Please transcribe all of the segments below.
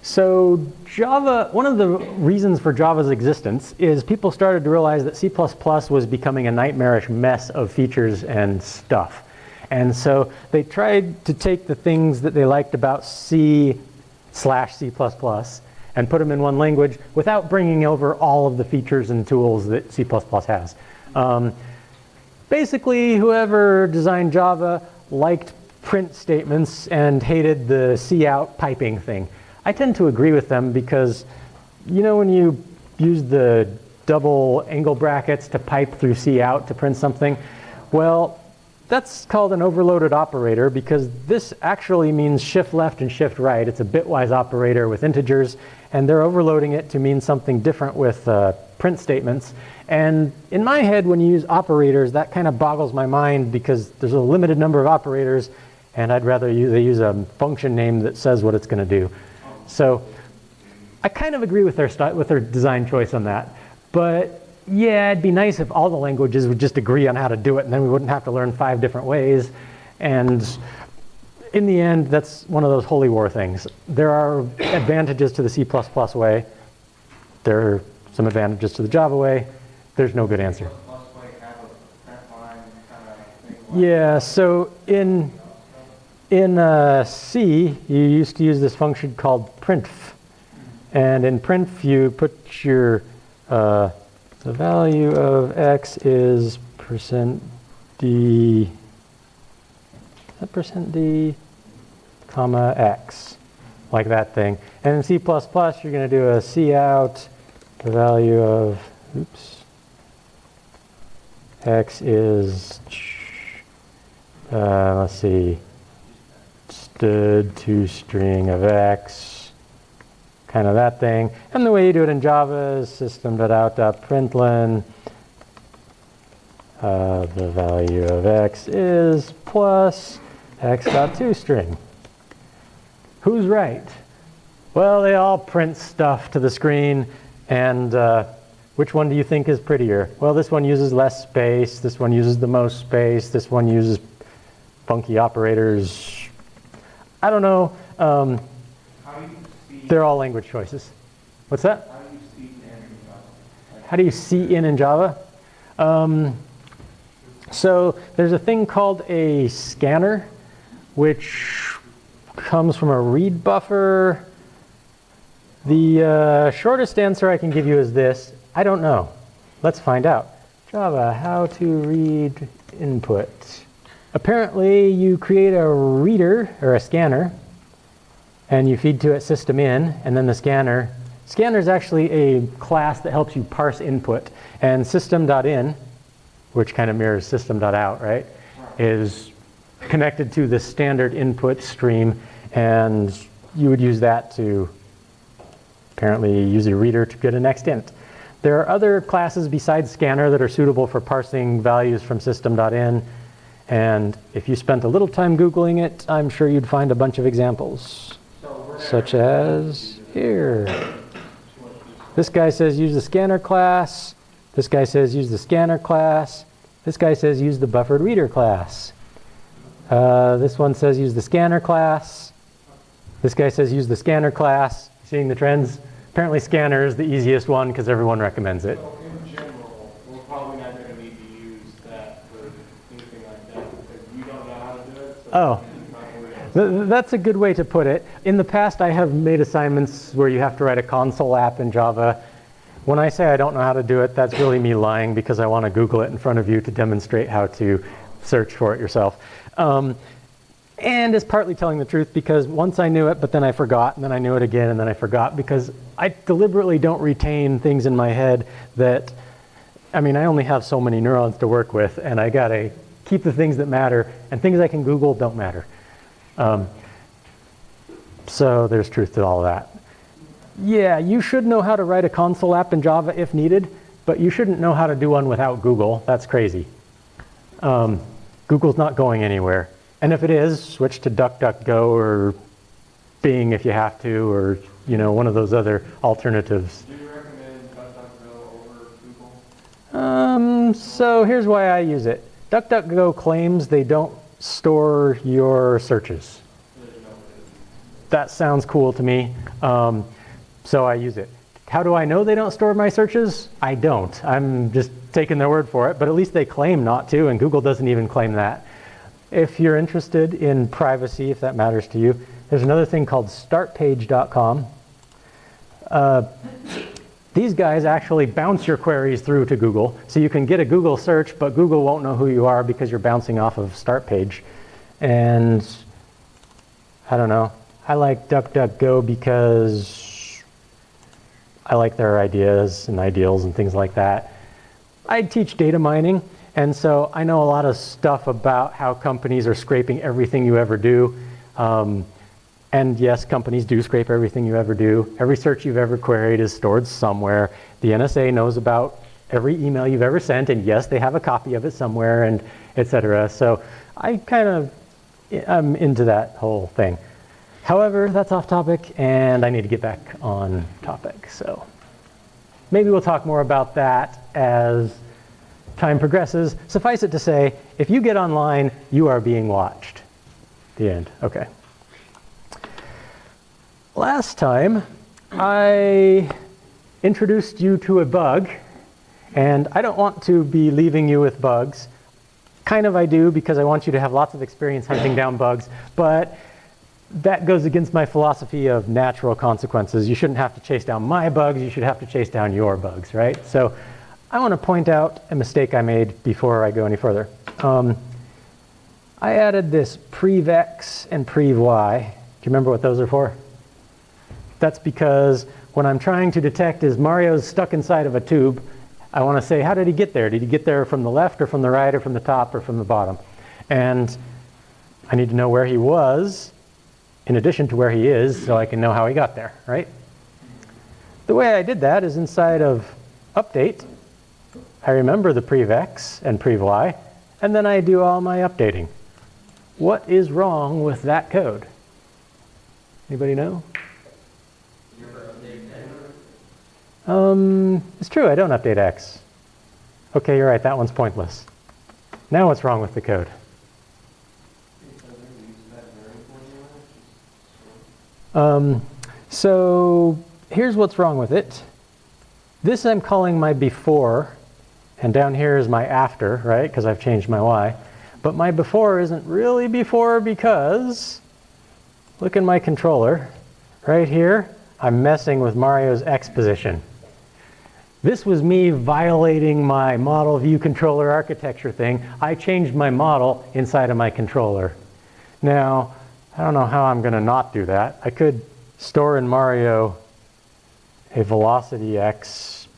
So Java, one of the reasons for Java's existence is people started to realize that C++ was becoming a nightmarish mess of features and stuff. And so they tried to take the things that they liked about C/C++ and put them in one language without bringing over all of the features and tools that C++ has. Basically, whoever designed Java liked print statements and hated the cout piping thing. I tend to agree with them because, you know, when you use the double angle brackets to pipe through cout to print something, well, that's called an overloaded operator because this actually means shift left and shift right. It's a bitwise operator with integers, and they're overloading it to mean something different with print statements. And in my head, when you use operators, that kind of boggles my mind because there's a limited number of operators, and I'd rather they use a function name that says what it's going to do. So I kind of agree with their design choice on that. But yeah, it'd be nice if all the languages would just agree on how to do it, and then we wouldn't have to learn 5 different ways. And in the end, that's one of those holy war things. There are advantages to the C++ way. There are some advantages to the Java way. There's no good answer. Yeah, so in C, you used to use this function called printf. And in printf, you put your, the value of x is %d, %d, comma x, like that thing. And in C++, you're going to do a cout, the value of, x is, let's see, to string of x, kind of that thing. And the way you do it in Java is system.out.println, the value of x is plus x.toString. Who's right? Well, they all print stuff to the screen, and which one do you think is prettier? Well, this one uses less space, this one uses the most space, this one uses funky operators. I don't know. They're all language choices. What's that? How do you see in Java? So there's a thing called a scanner, which comes from a read buffer. The shortest answer I can give you is this. I don't know. Let's find out. Java, how to read input. Apparently, you create a reader, or a scanner, and you feed to it system in, and then the scanner. Scanner is actually a class that helps you parse input. And system.in, which kind of mirrors system.out, right, is connected to the standard input stream, and you would use that to apparently use a reader to get an extent. There are other classes besides scanner that are suitable for parsing values from system.in, and if you spent a little time Googling it, I'm sure you'd find a bunch of examples, such as here. This guy says use the scanner class. This guy says use the scanner class. This guy says use the buffered reader class. This one says use the scanner class. This guy says use the scanner class. Seeing the trends? Apparently scanner is the easiest one because everyone recommends it. So in general, we're probably not going to need to use that for anything like that because you don't know how to do it. So That's a good way to put it. In the past, I have made assignments where you have to write a console app in Java. When I say I don't know how to do it, that's really me lying because I want to Google it in front of you to demonstrate how to search for it yourself. And it's partly telling the truth because once I knew it, but then I forgot, and then I knew it again, and then I forgot because I deliberately don't retain things in my head that, I mean, I only have so many neurons to work with, and I gotta keep the things that matter, and things I can Google don't matter. So there's truth to all of that. Yeah, you should know how to write a console app in Java if needed, but you shouldn't know how to do one without Google. That's crazy. Google's not going anywhere. And if it is, switch to DuckDuckGo or Bing if you have to, or one of those other alternatives. Do you recommend DuckDuckGo over Google? So here's why I use it. DuckDuckGo claims they don't store your searches. that sounds cool to me, so I use it. How do I know they don't store my searches? I don't. I'm just taking their word for it, but at least they claim not to, and Google doesn't even claim that. If you're interested in privacy, if that matters to you, there's another thing called startpage.com. These guys actually bounce your queries through to Google, so you can get a Google search, but Google won't know who you are because you're bouncing off of Startpage. And I don't know, I like DuckDuckGo because I like their ideas and ideals and things like that. I teach data mining, and so I know a lot of stuff about how companies are scraping everything you ever do. And yes, companies do scrape everything you ever do. Every search you've ever queried is stored somewhere. The NSA knows about every email you've ever sent, and yes, they have a copy of it somewhere, and etc. So I kind of am into that whole thing. However, that's off topic, and I need to get back on topic. So maybe we'll talk more about that as time progresses. Suffice it to say, if you get online, you are being watched. The end. Okay. Last time, I introduced you to a bug, and I don't want to be leaving you with bugs. Kind of I do, because I want you to have lots of experience hunting down bugs, but that goes against my philosophy of natural consequences. You shouldn't have to chase down my bugs, you should have to chase down your bugs, right? So I want to point out a mistake I made before I go any further. I added this prev(x) and prev(y). Do you remember what those are for? That's because when I'm trying to detect is Mario's stuck inside of a tube, I want to say, how did he get there? Did he get there from the left or from the right or from the top or from the bottom? And I need to know where he was in addition to where he is so I can know how he got there, right? The way I did that is inside of update. I remember the prev(x) and prev(y), and then I do all my updating. What is wrong with that code? Anybody know? It's true, I don't update X. Okay, you're right, that one's pointless. Now what's wrong with the code? So here's what's wrong with it. This I'm calling my before, and down here is my after, right? Because I've changed my Y. But my before isn't really before because, look in my controller. Right here, I'm messing with Mario's X position. This was me violating my model view controller architecture thing. I changed my model inside of my controller. Now, I don't know how I'm going to not do that. I could store in Mario a velocity X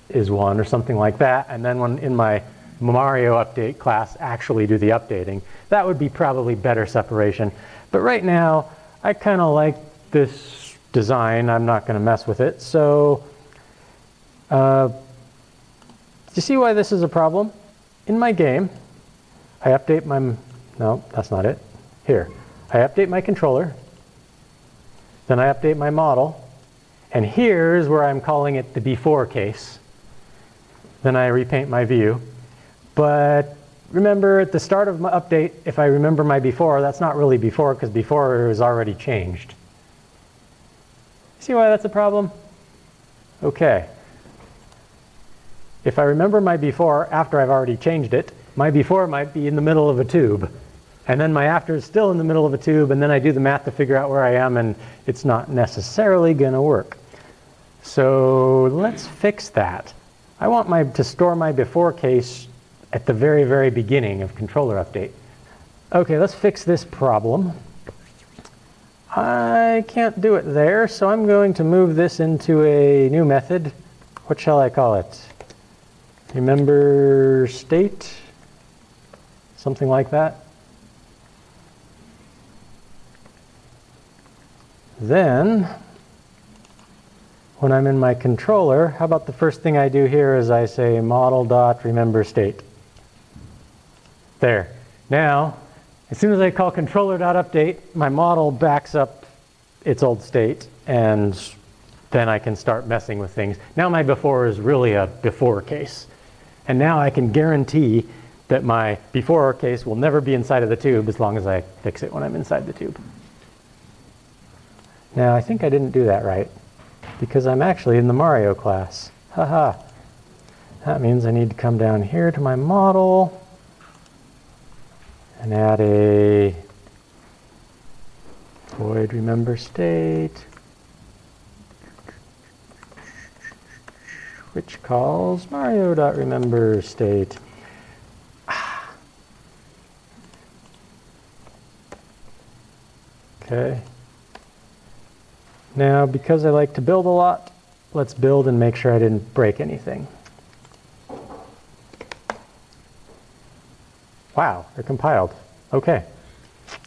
is 1 or something like that, and then when in my Mario update class actually do the updating. That would be probably better separation. But right now, I kind of like this design. I'm not going to mess with it. So do you see why this is a problem? In my game, I update my, no, that's not it. Here, I update my controller, then I update my model, and here's where I'm calling it the before case. Then I repaint my view. But remember, at the start of my update, if I remember my before, that's not really before, because before is already changed. See why that's a problem? Okay. If I remember my before after I've already changed it, my before might be in the middle of a tube. And then my after is still in the middle of a tube, and then I do the math to figure out where I am, and it's not necessarily going to work. So let's fix that. I want to store my before case at the very, very beginning of controller update. Okay, let's fix this problem. I can't do it there, so I'm going to move this into a new method. What shall I call it? Remember state? Something like that. Then, when I'm in my controller, how about the first thing I do here is I say model.rememberState. There. Now, as soon as I call controller.update, my model backs up its old state, and then I can start messing with things. Now my before is really a before case. And now I can guarantee that my before case will never be inside of the tube as long as I fix it when I'm inside the tube. Now, I think I didn't do that right because I'm actually in the Mario class. Haha. That means I need to come down here to my model and add a void remember state, which calls Mario.remember state. Okay. Now, because I like to build a lot, let's build and make sure I didn't break anything. Wow, they're compiled. Okay,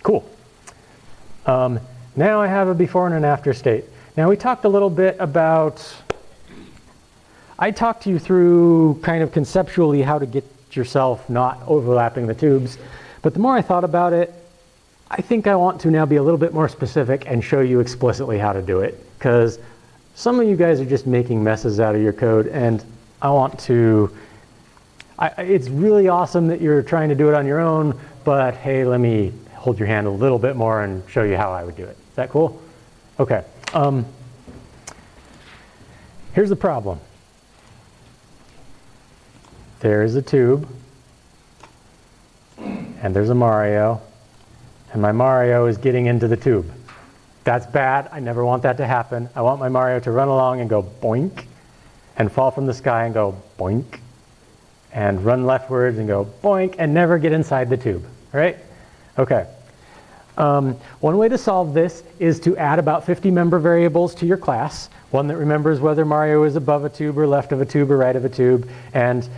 cool. Now I have a before and an after state. Now we talked a little bit about, I talked to you through kind of conceptually how to get yourself not overlapping the tubes, but the more I thought about it, I think I want to now be a little bit more specific and show you explicitly how to do it, because some of you guys are just making messes out of your code, and I want to, it's really awesome that you're trying to do it on your own, but hey, let me hold your hand a little bit more and show you how I would do it. Is that cool? Okay. Here's the problem. There's a tube, and there's a Mario, and my Mario is getting into the tube. That's bad. I never want that to happen. I want my Mario to run along and go boink, and fall from the sky and go boink, and run leftwards and go boink, and never get inside the tube, right? Okay. One way to solve this is to add about 50 member variables to your class, one that remembers whether Mario is above a tube or left of a tube or right of a tube, and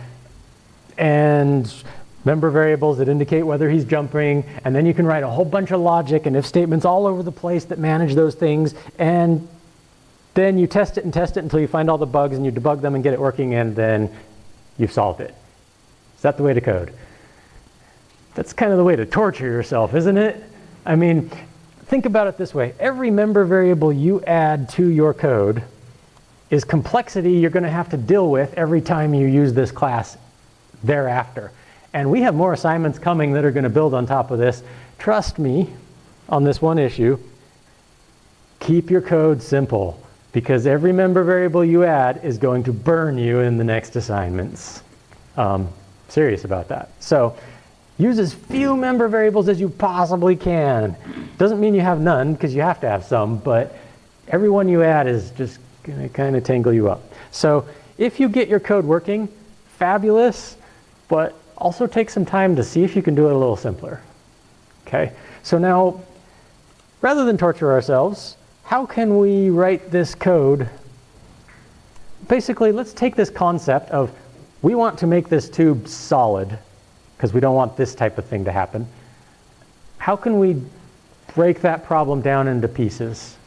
member variables that indicate whether he's jumping, and then you can write a whole bunch of logic and if statements all over the place that manage those things, and then you test it until you find all the bugs and you debug them and get it working, and then you've solved it. Is that the way to code? That's kind of the way to torture yourself, isn't it? I mean, think about it this way. Every member variable you add to your code is complexity you're going to have to deal with every time you use this class thereafter. And we have more assignments coming that are going to build on top of this. Trust me on this one issue. Keep your code simple, because every member variable you add is going to burn you in the next assignments. Serious about that. So use as few member variables as you possibly can. Doesn't mean you have none, because you have to have some, but every one you add is just going to kind of tangle you up. So if you get your code working, fabulous, but also take some time to see if you can do it a little simpler. Okay, so now, rather than torture ourselves, how can we write this code? Basically, let's take this concept of we want to make this tube solid, because we don't want this type of thing to happen. How can we break that problem down into pieces?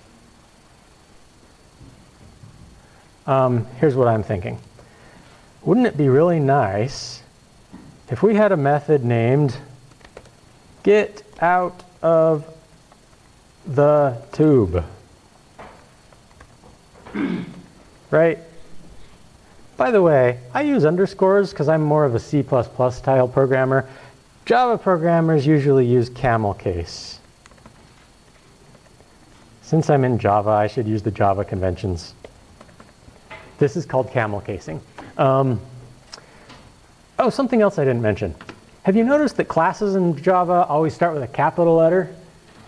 Here's what I'm thinking. Wouldn't it be really nice if we had a method named get out of the tube? Right? By the way, I use underscores because I'm more of a C++ style programmer. Java programmers usually use camel case. Since I'm in Java, I should use the Java conventions. This is called camel casing. Oh, something else I didn't mention. Have you noticed that classes in Java always start with a capital letter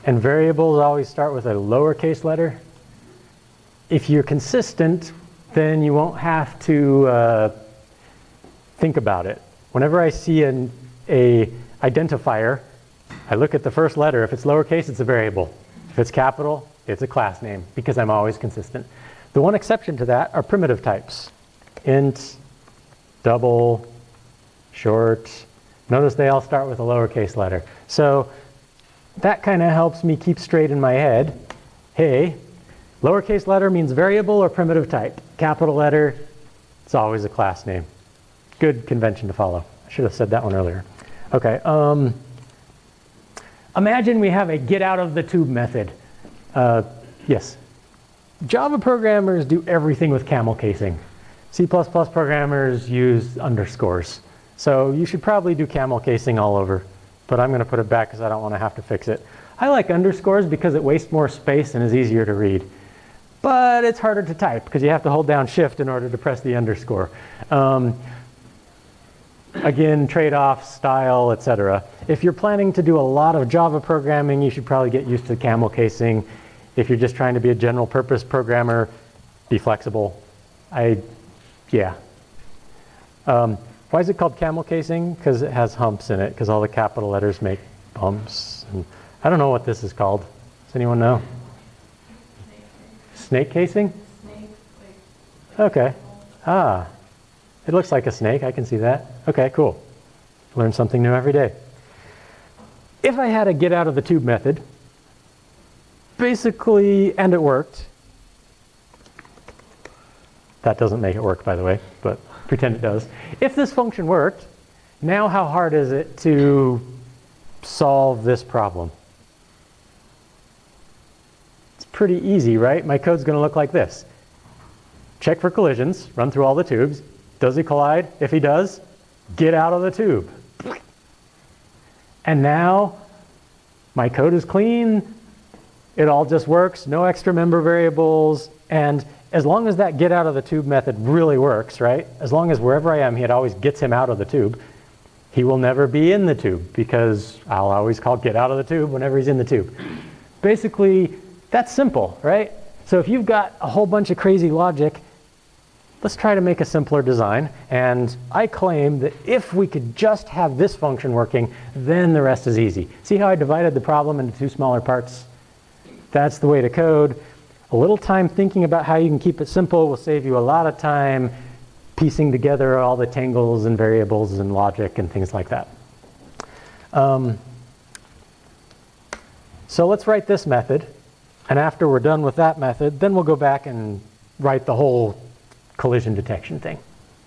and variables always start with a lowercase letter? If you're consistent, then you won't have to think about it. Whenever I see an identifier, I look at the first letter. If it's lowercase, it's a variable. If it's capital, it's a class name, because I'm always consistent. The one exception to that are primitive types. Int, double, short. Notice they all start with a lowercase letter. So that kind of helps me keep straight in my head. Hey, lowercase letter means variable or primitive type. Capital letter, it's always a class name. Good convention to follow. I should have said that one earlier. Okay. Imagine we have a get out of the tube method. Yes. Java programmers do everything with camel casing. C++ programmers use underscores. So you should probably do camel casing all over but I'm going to put it back because I don't want to have to fix it. I like underscores because it wastes more space and is easier to read. But it's harder to type because you have to hold down Shift in order to press the underscore. Again, trade-off, style, etc. If you're planning to do a lot of Java programming, you should probably get used to camel casing. If you're just trying to be a general purpose programmer, be flexible. Yeah. Why is it called camel casing? Because it has humps in it, because all the capital letters make bumps. And I don't know what this is called. Does anyone know? Snake casing? Okay. Ah. It looks like a snake. I can see that. Okay, cool. Learn something new every day. If I had a get out of the tube method, basically, and it worked. That doesn't make it work, by the way, but pretend it does. If this function worked, now how hard is it to solve this problem? It's pretty easy, right? My code's going to look like this. Check for collisions, run through all the tubes. Does he collide? If he does, get out of the tube. And now my code is clean. It all just works, no extra member variables. And as long as that get out of the tube method really works, right? As long as wherever I am, it always gets him out of the tube. He will never be in the tube because I'll always call get out of the tube whenever he's in the tube. Basically, that's simple, right? So if you've got a whole bunch of crazy logic, let's try to make a simpler design. And I claim that if we could just have this function working, then the rest is easy. See how I divided the problem into two smaller parts? That's the way to code. A little time thinking about how you can keep it simple will save you a lot of time piecing together all the tangles and variables and logic and things like that. So let's write this method. And after we're done with that method, then we'll go back and write the whole collision detection thing.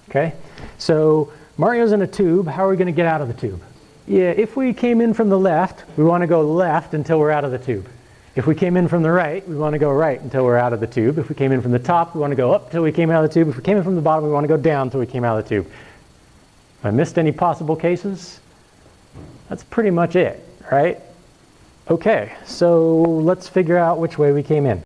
Okay? So Mario's in a tube. How are we going to get out of the tube? Yeah, if we came in from the left, we want to go left until we're out of the tube. If we came in from the right, we want to go right until we're out of the tube. If we came in from the top, we want to go up until we came out of the tube. If we came in from the bottom, we want to go down until we came out of the tube. If I missed any possible cases, that's pretty much it, right? Okay, so let's figure out which way we came in.